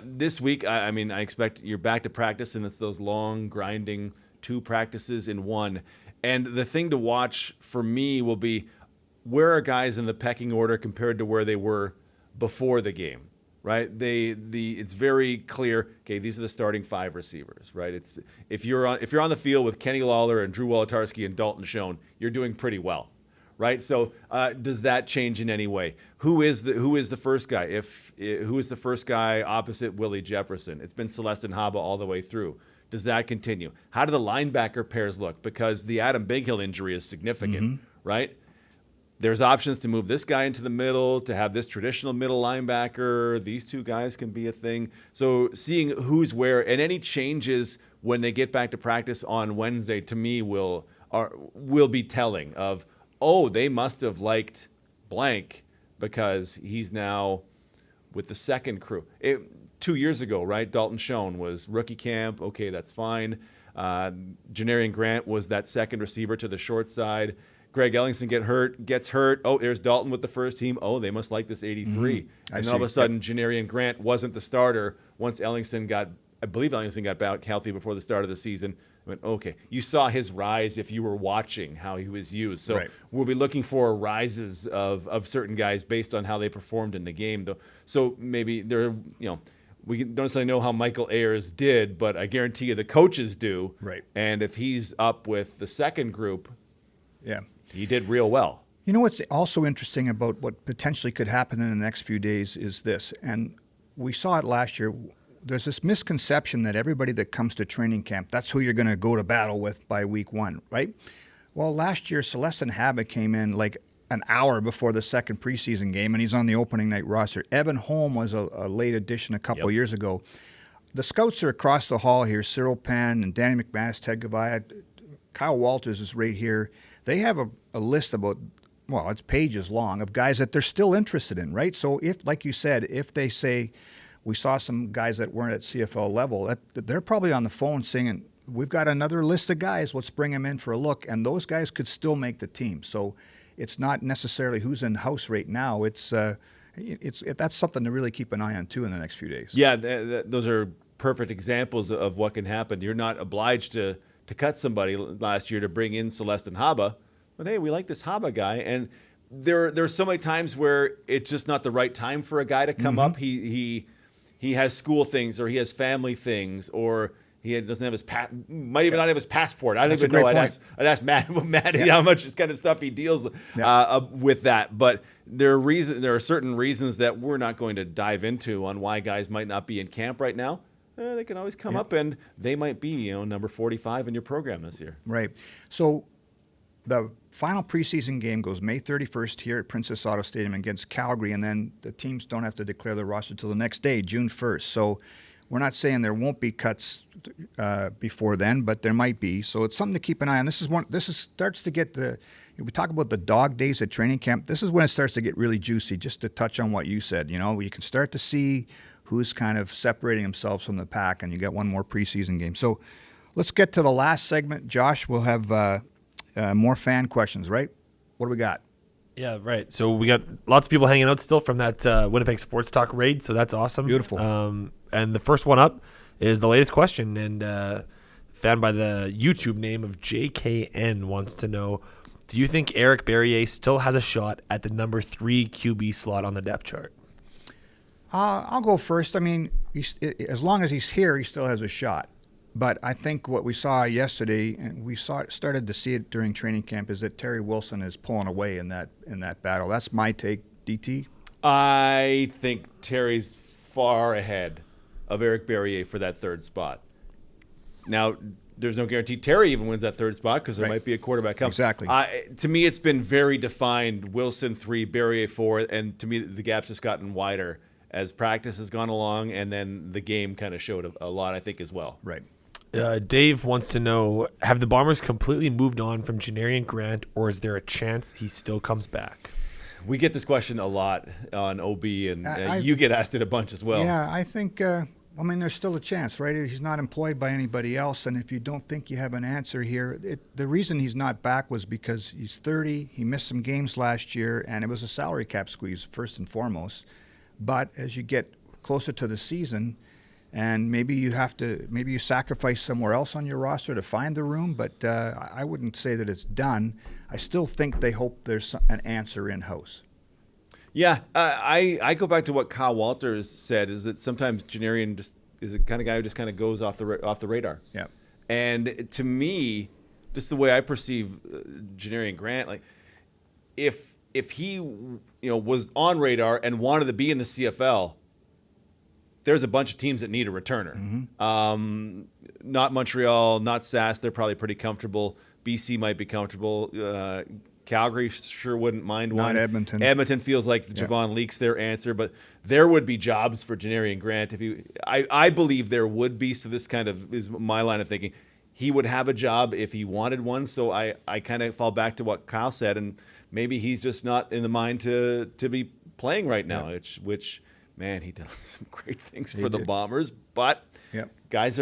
this week, I expect you're back to practice, and it's those long, grinding 2 practices in 1. And the thing to watch for me will be, where are guys in the pecking order compared to where they were before the game, right? It's very clear, okay, these are the starting 5 receivers, right? It's if you're on the field with Kenny Lawler and Drew Wolotarski and Dalton Schoen, you're doing pretty well. Right, so does that change in any way? Who is the first guy? Who is the first guy opposite Willie Jefferson? It's been Celestin Haba all the way through. Does that continue? How do the linebacker pairs look? Because the Adam Bighill injury is significant, right? There's options to move this guy into the middle, to have this traditional middle linebacker. These 2 guys can be a thing. So seeing who's where, and any changes when they get back to practice on Wednesday, to me will be telling of, oh, they must have liked blank because he's now with the second crew. 2 years ago, right, Dalton Schoen was rookie camp. Okay, that's fine. Janarian Grant was that second receiver to the short side. Greg Ellingson gets hurt. Oh, there's Dalton with the first team. Oh, they must like this 83. Mm-hmm. And then all of a sudden, Janarian Grant wasn't the starter once I believe Ellingson got back healthy before the start of the season. I went, okay, you saw his rise if you were watching how he was used. So we'll be looking for rises of certain guys based on how they performed in the game. So maybe we don't necessarily know how Michael Ayers did, but I guarantee you the coaches do. Right. And if he's up with the second group, yeah, he did real well. You know what's also interesting about what potentially could happen in the next few days is this, and we saw it last year. There's this misconception that everybody that comes to training camp, that's who you're going to go to battle with by week 1, right? Well, last year, Celestin Habit came in like an hour before the second preseason game, and he's on the opening night roster. Evan Holm was a late addition a couple of years ago. The scouts are across the hall here, Cyril Penn and Danny McManus, Ted Gavaya. Kyle Walters is right here. They have a list about, well, it's pages long, of guys that they're still interested in, right? So if, like you said, if they say, we saw some guys that weren't at CFL level, they're probably on the phone saying, we've got another list of guys, let's bring them in for a look. And those guys could still make the team. So it's not necessarily who's in house right now. That's something to really keep an eye on, too, in the next few days. Yeah, those are perfect examples of what can happen. You're not obliged to cut somebody last year to bring in Celestin Haba, but hey, we like this Haba guy. And there's so many times where it's just not the right time for a guy to come up. He has school things, or he has family things, or he doesn't have his might even not have his passport. I don't even know. I'd ask Matt how much this kind of stuff he deals with that. But there are certain reasons that we're not going to dive into on why guys might not be in camp right now. They can always come up, and they might be, number 45 in your program this year. Right. So the final preseason game goes May 31st here at Princess Auto Stadium against Calgary, and then the teams don't have to declare their roster till the next day, June 1st. So we're not saying there won't be cuts before then, but there might be. So it's something to keep an eye on. Starts to get we talk about the dog days at training camp. This is when it starts to get really juicy, just to touch on what you said. You can start to see who's kind of separating themselves from the pack, and you got one more preseason game. So let's get to the last segment. Josh, we'll have more fan questions, right? What do we got? Yeah, right. So we got lots of people hanging out still from that Winnipeg Sports Talk raid, so that's awesome. Beautiful. And the first one up is the latest question, and fan by the YouTube name of JKN wants to know, do you think Eric Barrier still has a shot at the number 3 QB slot on the depth chart? I'll go first. I mean, as long as he's here, he still has a shot. But I think what we saw yesterday, and started to see it during training camp, is that Terry Wilson is pulling away in that battle. That's my take. DT? I think Terry's far ahead of Eric Barrier for that third spot. Now, there's no guarantee Terry even wins that third spot, because there might be a quarterback coming. Exactly. To me, it's been very defined. Wilson 3, Barrier 4, and to me, the gap's just gotten wider as practice has gone along, and then the game kind of showed a lot, I think, as well. Right. Dave wants to know, have the Bombers completely moved on from Janarian Grant, or is there a chance he still comes back? We get this question a lot on OB, and you get asked it a bunch as well. Yeah, I think, there's still a chance, right? He's not employed by anybody else, and if you don't think you have an answer here, the reason he's not back was because he's 30, he missed some games last year, and it was a salary cap squeeze, first and foremost. But as you get closer to the season, and maybe you sacrifice somewhere else on your roster to find the room, but I wouldn't say that it's done. I still think they hope there's an answer in-house. Yeah, I go back to what Kyle Walters said, is that sometimes Janarian just is the kind of guy who just kind of goes off the radar. Yeah. And to me, just the way I perceive Janarian Grant, like if he was on radar and wanted to be in the CFL, there's a bunch of teams that need a returner. Mm-hmm. Not Montreal, not SAS. They're probably pretty comfortable. BC might be comfortable. Calgary sure wouldn't mind one. Not Edmonton. Edmonton feels like Javon Leake's their answer, but there would be jobs for Janarian Grant. I believe there would be, so this kind of is my line of thinking. He would have a job if he wanted one, so I kind of fall back to what Kyle said, and maybe he's just not in the mind to be playing right now, which man, he does some great things for the Bombers, but guys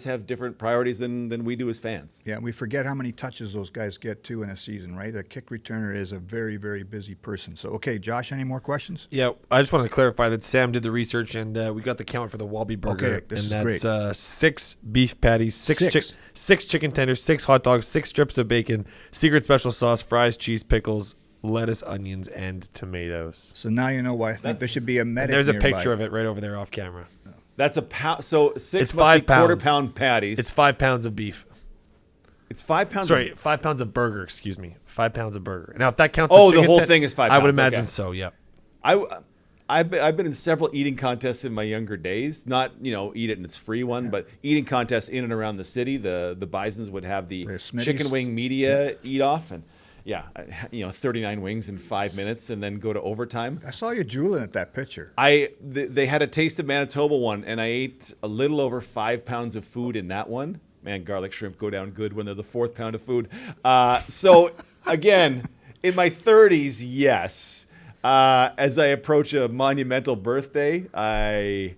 have different priorities than we do as fans. Yeah, we forget how many touches those guys get too in a season, right? A kick returner is a very, very busy person. So, okay, Josh, any more questions? Yeah, I just want to clarify that Sam did the research, and we got the count for the Wallaby Burger. Okay, this and is that's 6 beef patties, 6 chicken tenders, 6 hot dogs, 6 strips of bacon, secret special sauce, fries, cheese, pickles, lettuce, onions, and tomatoes. So now you know why I think there should be a medic There's a nearby. picture of it right over there off camera. That's a pound. So 6 It's must 5 be pounds. quarter-pound patties. It's 5 pounds of beef. It's 5 pounds. Sorry, 5 pounds of burger. Excuse me, 5 pounds of burger. Now, if that counts, Oh, as the chicken, whole then thing is 5 I would pounds, imagine okay. so. Yeah. I've been in several eating contests in my younger days. Not eat it and it's free one, but eating contests in and around the city. The Bisons would have the Smitties. chicken wing media eat off, and 39 wings in 5 minutes, and then go to overtime. I saw you drooling at that picture. They had a Taste of Manitoba one, and I ate a little over 5 pounds of food in that one. Man, garlic shrimp go down good when they're the 4th pound of food. So again, in my 30s, yes. As I approach a monumental birthday, I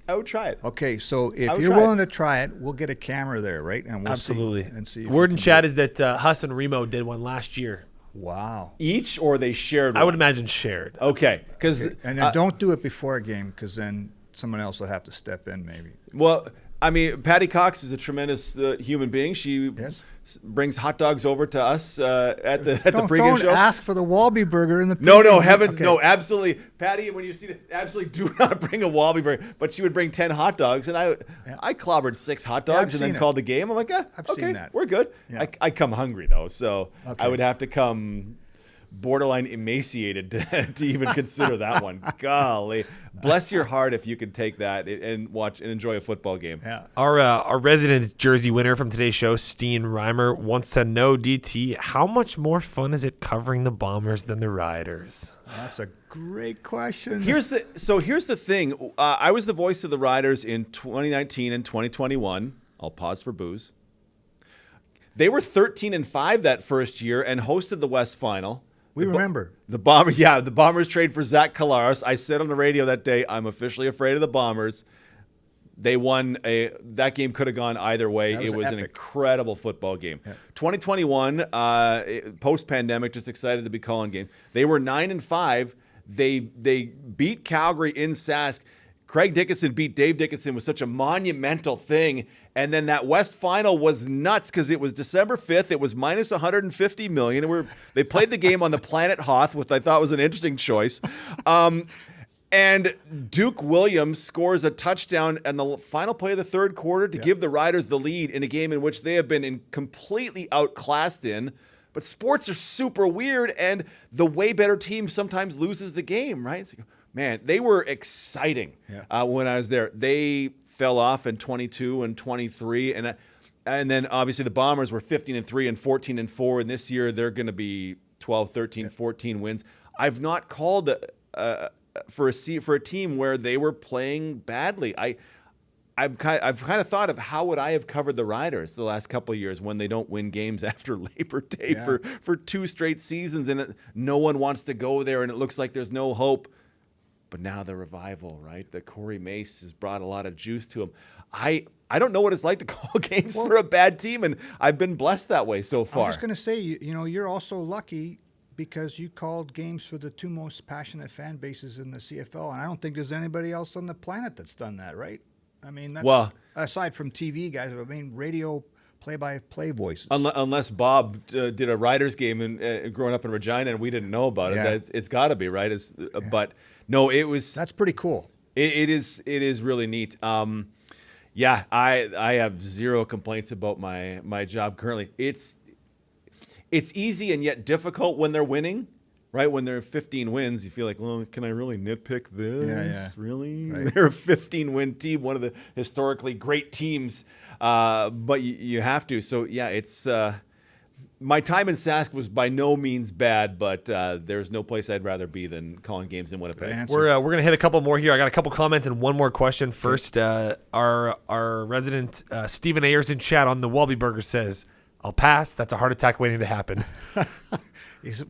would try it. Okay, so if would you're try willing to try it, we'll get a camera there, right? And we'll Absolutely. see if Word we in can chat do is that Huss and Remo did one last year. it. Wow. Each, or they shared one? I would imagine shared. Okay, because And then don't do it before a game, because then someone else will have to step in, maybe. well, I mean, Patty Cox is a tremendous human being. She Yes. brings hot dogs over to us at the Don't pregame show. ask for the Wallaby burger in the No, pregame. heavens, Okay. no, absolutely. Patty, when you see it, absolutely do not bring a Wallaby burger. But she would bring 10 hot dogs, and I clobbered 6 hot dogs and then seen it. called the game. I'm like, I've okay, seen that. we're good. Yeah. I come hungry, though, so Okay. I would have to come borderline emaciated to even consider that one. Golly. Bless your heart if you could take that and watch and enjoy a football game. Yeah. Our resident jersey winner from today's show, Steen Reimer, wants to know, DT, how much more fun is it covering the Bombers than the Riders? That's a great question. Here's the thing. I was the voice of the Riders in 2019 and 2021. I'll pause for booze. They were 13-5 that first year and hosted the West Final. We remember. The Bombers trade for Zach Collaros. I said on the radio that day, I'm officially afraid of the Bombers. They won that game could have gone either way. That was It was an epic. incredible football game. Yeah. 2021, post-pandemic, just excited to be calling game. They were 9-5. They beat Calgary in Sask. Craig Dickinson beat Dave Dickinson was such a monumental thing. And then that West Final was nuts because it was December 5th. It was minus 150 million. And they played the game on the planet Hoth, which I thought was an interesting choice. And Duke Williams scores a touchdown in the final play of the third quarter to give the Riders the lead in a game in which they have been completely outclassed in. But sports are super weird, and the way better team sometimes loses the game, right? It's like, man, they were exciting when I was there. They fell off in 22 and 23, and then obviously the Bombers were 15-3 and 14-4, and this year they're going to be 12, 13, 14 wins. I've not called for a team where they were playing badly. I've kind of thought of how would I have covered the Riders the last couple of years when they don't win games after Labor Day for 2 straight seasons, and no one wants to go there, and it looks like there's no hope. But now the revival, right? The Corey Mace has brought a lot of juice to him. I don't know what it's like to call games for a bad team, and I've been blessed that way so far. I was going to say, you're also lucky because you called games for the 2 most passionate fan bases in the CFL, and I don't think there's anybody else on the planet that's done that, right? I mean, that's, aside from TV guys, I mean, radio play-by-play voices. Unless Bob did a Riders game and growing up in Regina and we didn't know about it, it's got to be, right? But no, it was. That's pretty cool. It is really neat. I have zero complaints about my job currently. It's easy and yet difficult when they're winning. Right, when they're 15 wins, you feel like, well, can I really nitpick this? Yeah. Really? Right. They're a 15-win team, one of the historically great teams, but you have to. So, yeah, it's my time in Sask was by no means bad, but there's no place I'd rather be than calling games in Winnipeg. We're going to hit a couple more here. I got a couple comments and one more question. First, our resident Stephen Ayers in chat on the Wallaby Burger says, I'll pass. That's a heart attack waiting to happen.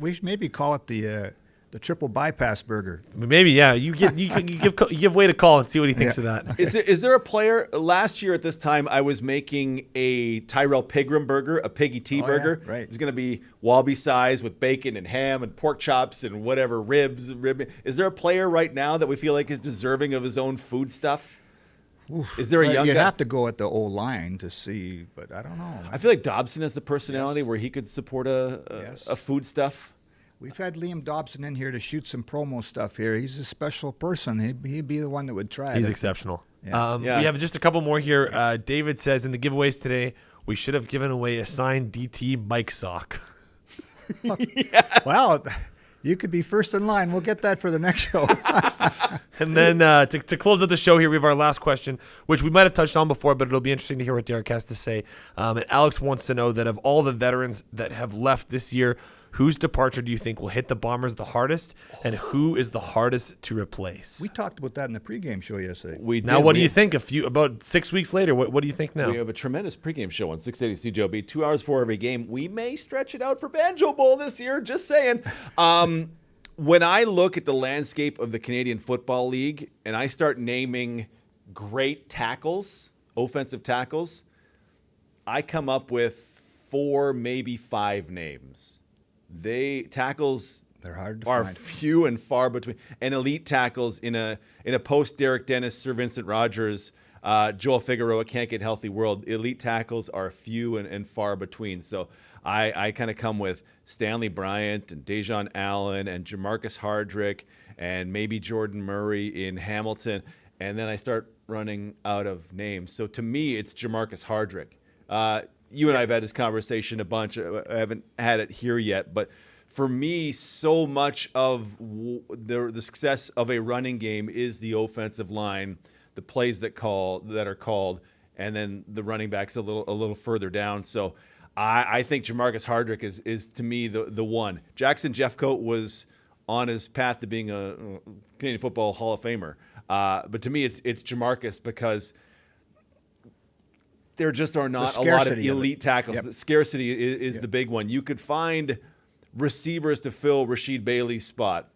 We should maybe call it the triple bypass burger. Maybe, yeah. You give way to call and see what he thinks of that. Is there a player? Last year at this time, I was making a Tyrell Pigram burger, a Piggy T burger. Yeah, right. It was going to be Wallaby size with bacon and ham and pork chops and whatever ribs. Is there a player right now that we feel like is deserving of his own food stuff? Is there a young You'd guy? have to go at the old line to see, but I don't know. I feel like Dobson has the personality where he could support a food stuff. We've had Liam Dobson in here to shoot some promo stuff here. He's a special person. He'd be the one that would try it. He's exceptional. Yeah. We have just a couple more here. David says, in the giveaways today, we should have given away a signed DT Mike sock. Well, you could be first in line. We'll get that for the next show. And then to close out the show here, we have our last question, which we might have touched on before, but it'll be interesting to hear what Derek has to say. And Alex wants to know that of all the veterans that have left this year, whose departure do you think will hit the Bombers the hardest, and who is the hardest to replace? We talked about that in the pregame show yesterday. What do you think? About 6 weeks later, what do you think now? We have a tremendous pregame show on 680 CJOB, 2 hours for every game. We may stretch it out for Banjo Bowl this year, just saying. When I look at the landscape of the Canadian Football League and I start naming great tackles, offensive tackles, I come up with 4, maybe 5 names. They're hard to are find. few and far between. And elite tackles in a post Derek Dennis, Sir Vincent Rogers, Joel Figueroa can't get healthy world. Elite tackles are few and far between. So I kind of come with Stanley Bryant and Dejon Allen and Jamarcus Hardrick and maybe Jordan Murray in Hamilton. And then I start running out of names. So to me, it's Jamarcus Hardrick. You and I have had this conversation a bunch. I haven't had it here yet, but for me, so much of the success of a running game is the offensive line, the plays that are called, and then the running backs a little further down. So I think Jamarcus Hardrick is to me the one. Jackson Jeffcoat was on his path to being a Canadian Football Hall of Famer, but to me it's Jamarcus because there just are not a lot of elite tackles. Yep. The scarcity is the big one. You could find receivers to fill Rasheed Bailey's spot.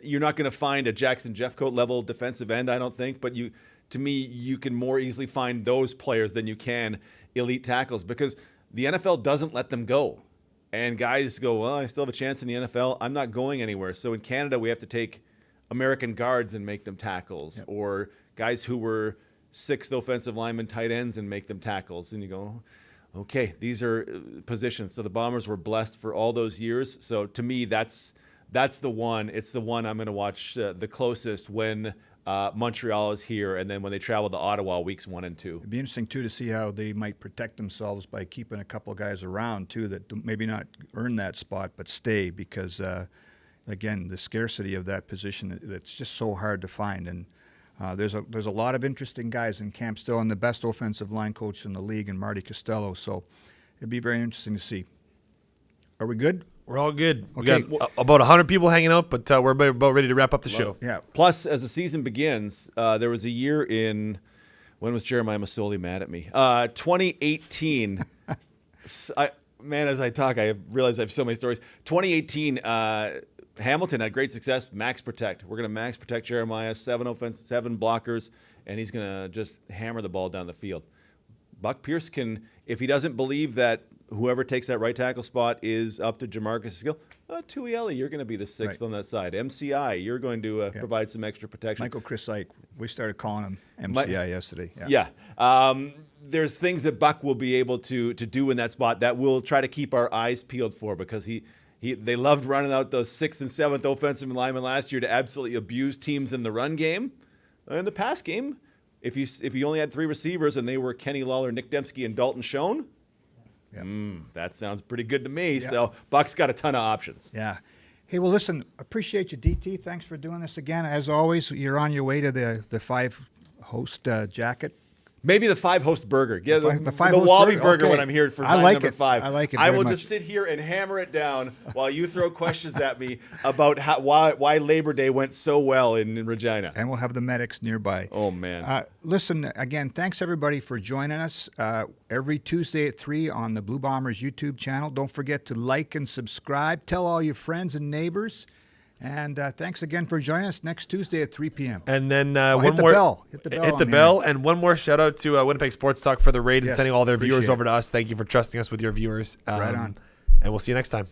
You're not going to find a Jackson Jeffcoat level defensive end, I don't think, but to me, you can more easily find those players than you can elite tackles because the NFL doesn't let them go. And guys go, well, I still have a chance in the NFL. I'm not going anywhere. So in Canada, we have to take American guards and make them tackles, or guys who were 6th offensive lineman tight ends and make them tackles. And you go, okay, these are positions. So the Bombers were blessed for all those years. So to me, that's the one. It's the one I'm going to watch the closest when Montreal is here, and then when they travel to Ottawa weeks 1 and 2. It'd be interesting, too, to see how they might protect themselves by keeping a couple of guys around, too, that maybe not earn that spot but stay because, again, the scarcity of that position, it's just so hard to find. And there's a lot of interesting guys in camp still, and the best offensive line coach in the league, and Marty Costello. So it'd be very interesting to see. Are we good? We're all good. Okay. We got about 100 people hanging out, but we're about ready to wrap up the show. Yeah. Plus, as the season begins, there was a year in when was Jeremiah Masoli mad at me? 2018. As I talk, I realize I have so many stories. 2018. Hamilton had great success. Max protect. We're going to max protect Jeremiah. 7 offense, 7 blockers, and he's going to just hammer the ball down the field. Buck Pierce can, if he doesn't believe that whoever takes that right tackle spot is up to Jamarcus' skill, Tuieli, you're going to be the 6th on that side. MCI, you're going to provide some extra protection. Michael Chris Ike, we started calling him MCI yesterday. Yeah. There's things that Buck will be able to do in that spot that we'll try to keep our eyes peeled for because they loved running out those 6th and 7th offensive linemen last year to absolutely abuse teams in the run game. In the pass game, if you only had 3 receivers and they were Kenny Lawler, Nick Dembski, and Dalton Schoen, that sounds pretty good to me. Yep. So Buck's got a ton of options. Yeah. Hey, well, listen, appreciate you, DT. Thanks for doing this again. As always, you're on your way to the 5-host jacket. Maybe the 5-host burger. Yeah, the five-host Wally burger. burger Okay. when I'm here for I time like number it. 5. I like it I very will much. just sit here and hammer it down while you throw questions at me about why Labor Day went so well in Regina. And we'll have the medics nearby. Oh, man. Listen, again, thanks everybody for joining us every Tuesday at 3 on the Blue Bombers YouTube channel. Don't forget to like and subscribe. Tell all your friends and neighbors. And thanks again for joining us next Tuesday at 3 p.m. And then hit the bell. Hit the bell. Hit the bell. And one more shout out to Winnipeg Sports Talk for the raid and Yes, sending all their viewers appreciate over to us. Thank you for trusting us with your viewers. Right on. And we'll see you next time.